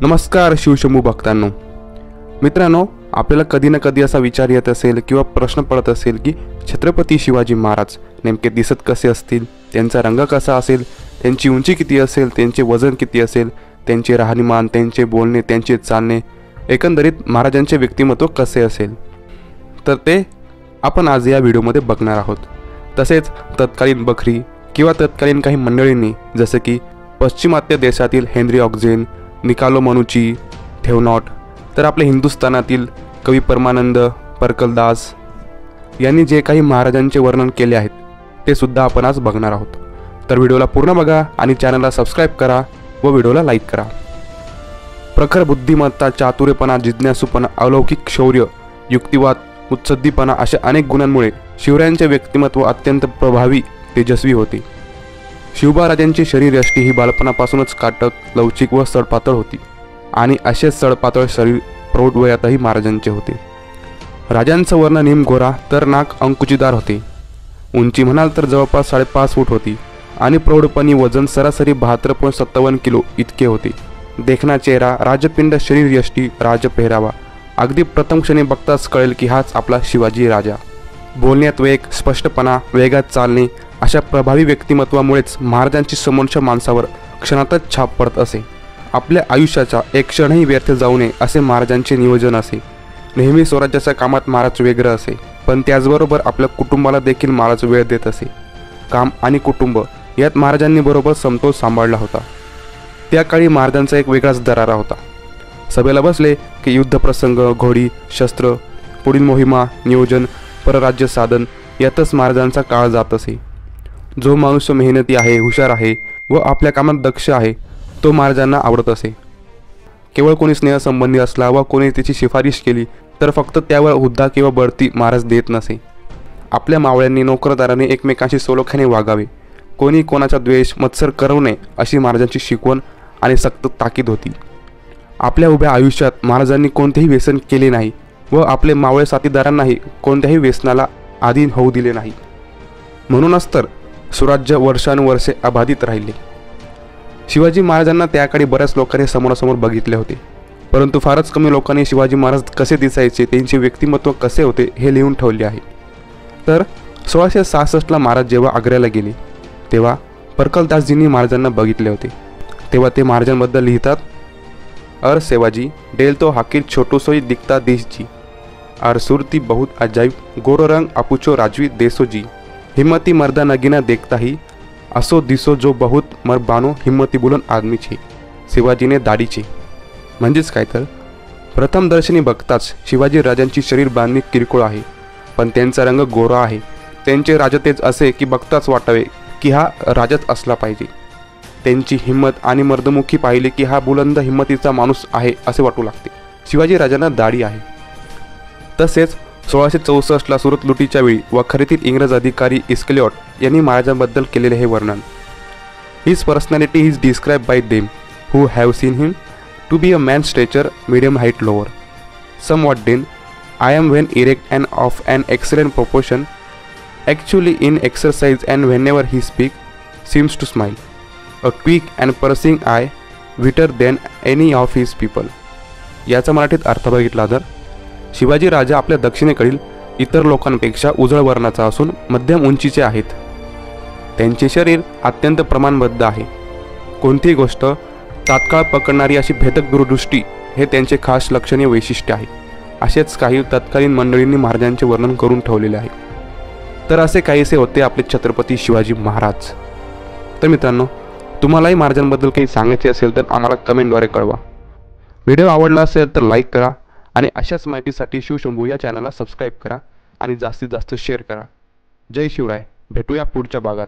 नमस्कार शिवशंभू भक्तांनो. मित्रांनो, आपल्याला कधी ना कधी असा विचार येत असेल किंवा प्रश्न पडत असेल की छत्रपती शिवाजी महाराज नेमके दिसत कसे असतील, त्यांचा रंग कसा असेल, त्यांची उंची किती असेल, त्यांचे वजन किती असेल, त्यांचे राहणीमान, त्यांचे बोलणे, त्यांचे चालणे, एकंदरीत महाराजांचे व्यक्तिमत्व कसे असेल. तर ते आपण आज या व्हिडिओमध्ये बघणार आहोत. तसेच तत्कालीन बखरी किंवा तत्कालीन काही मंडळींनी जसे की पश्चिमात्य देशातील हेनरी ऑक्झेन, निकालो मनुची, ठेवनॉट, तर आपल्या हिंदुस्थानातील कवी परमानंद परकलदास यांनी जे काही महाराजांचे वर्णन केले आहेत ते सुद्धा आपण आज बघणार आहोत. तर व्हिडिओला पूर्ण बघा आणि चॅनलला सबस्क्राईब करा व व्हिडिओला लाईक करा. प्रखर बुद्धिमत्ता, चातुर्यपणा, जिज्ञासूपणा, अलौकिक शौर्य, युक्तिवाद, मुत्सद्दीपणा अशा अनेक गुणांमुळे शिवरायांचे व्यक्तिमत्व अत्यंत प्रभावी, तेजस्वी होते. शिवबाराजांची शरीरयष्टी ही बालपणापासूनच काटक, लवचिक व सडपातळ होती आणि असे सडपातळ शरीर प्रौढ वयातही महाराजांचे होते. राजांचं वर्ण निमगोरा तर नाक अंकुचीदार होते. उंची म्हणाल तर जवळपास 5.5 फूट होती आणि प्रौढपणी वजन सरासरी 72.57 किलो इतके होते. देखणा चेहरा, राजपिंड, शरीरयष्टी, राजपेहरावा अगदी प्रथम क्षणी बघताच कळेल की हाच आपला शिवाजी राजा. बोलण्यात वेग, स्पष्टपणा, वेगात चालणे अशा प्रभावी व्यक्तिमत्वामुळेच महाराजांची समोरच्या माणसावर क्षणातच छाप पडत असे. आपल्या आयुष्याचा एक क्षणही व्यर्थ जाऊ नये असे महाराजांचे नियोजन असे. नेहमी स्वराज्याच्या कामात महाराज वेगळं असे, पण त्याचबरोबर आपल्या कुटुंबाला देखील महाराज वेळ देत असे. काम आणि कुटुंब यात महाराजांनी बरोबर समतोल सांभाळला होता. त्या काळी महाराजांचा एक वेगळाच दरारा होता. सभेला बसले की युद्धप्रसंग, घोडी, शस्त्र, पुढील मोहिमा, नियोजन, परराज्य साधन यातच महाराजांचा काळ जात असे. जो माणूस मेहनती आहे, हुशार आहे व आपल्या कामात दक्ष आहे तो महाराजांना आवडत असे. केवळ कोणी स्नेहसंबंधी असला व कोणी त्याची शिफारिश केली तर फक्त त्यावर हुद्दा किंवा बढती महाराज देत नसे. आपल्या मावळ्यांनी, नोकरदारांनी एकमेकांशी सलोख्याने वागावे, कोणी कोणाचा द्वेष, मत्सर करू नये अशी महाराजांची शिकवण आणि सक्त ताकीद होती. आपल्या उभ्या आयुष्यात महाराजांनी कोणतेही व्यसन केले नाही व आपले मावळे साथीदारांनाही कोणत्याही व्यसनाला अधीन होऊ दिले नाही. म्हणूनच तर स्वराज्य वर्षानुवर्षे अबाधित राहिले. शिवाजी महाराजांना त्याकाळी बऱ्याच लोकांनी समोरासमोर बघितले होते, परंतु फारच कमी लोकांनी शिवाजी महाराज कसे दिसायचे, त्यांचे व्यक्तिमत्व कसे होते हे लिहून ठेवले आहे. तर 1666ला महाराज जेव्हा आग्र्याला गेले तेव्हा परकलदासजींनी महाराजांना बघितले होते. तेव्हा ते महाराजांबद्दल लिहितात, अर सेवाजी डेल तो हाकीर छोटू सोई दिखता देश जी, आर सुरती बहुत अजाइब, गोरो रंग अपुचो राजवी देसो जी, हिम्मती मर्दा नगीना देखता ही, असो दिसो जो बहुत मरबानो हिम्मती बुलन आदमी छे, शिवाजीने दाढीचे. म्हणजेच काय तर प्रथम दर्शनी बघताच शिवाजी राजांची शरीर बांधणी किरकोळ आहे, पण त्यांचा रंग गोरा आहे. त्यांचे राजतेज असे की बघताच वाटावे की हा राजाच असला पाहिजे. त्यांची हिम्मत आणि मर्दमुखी पाहिली की हा बुलंद हिम्मतीचा माणूस आहे असे वाटू लागते. शिवाजी राजांना दाढी आहे. तसेच 1664ला सुरत लुटीच्या वेळी वखारीतील इंग्रज अधिकारी इस्कलिओट यांनी महाराजांबद्दल केलेले हे वर्णन. His personality is describe by them who have seen him to be a man stature, medium height, lower, somewhat than, I am when erect and of an excellent proportion, actually in exercise and whenever he speak seems to smile, a quick and piercing eye, whiter than any of his people. याचा मराठीत अर्थ बघितला तर शिवाजी राजा आपल्या दक्षिणेकडील इतर लोकांपेक्षा उजळ वर्णाचा असून मध्यम उंचीचे आहेत. त्यांचे शरीर अत्यंत प्रमाणबद्ध आहे. कोणतीही गोष्ट तात्काळ पकडणारी अशी भेदक दूरदृष्टी हे त्यांचे खास लक्षणीय वैशिष्ट्य आहे. असेच काही तत्कालीन मंडळींनी महाराजांचे वर्णन करून ठेवलेले आहे. तर असे काहीसे होते आपले छत्रपती शिवाजी महाराज. तर मित्रांनो, तुम्हालाही महाराजांबद्दल काही सांगायचे असेल तर आम्हाला कमेंटद्वारे कळवा. व्हिडिओ आवडला असेल तर लाईक करा आणि अशाच माहितीसाठी शिवशंभू या चॅनलला सबस्क्राईब करा आणि जास्तीत जास्त शेअर करा. जय शिवराय. भेटूया पुढच्या भागात.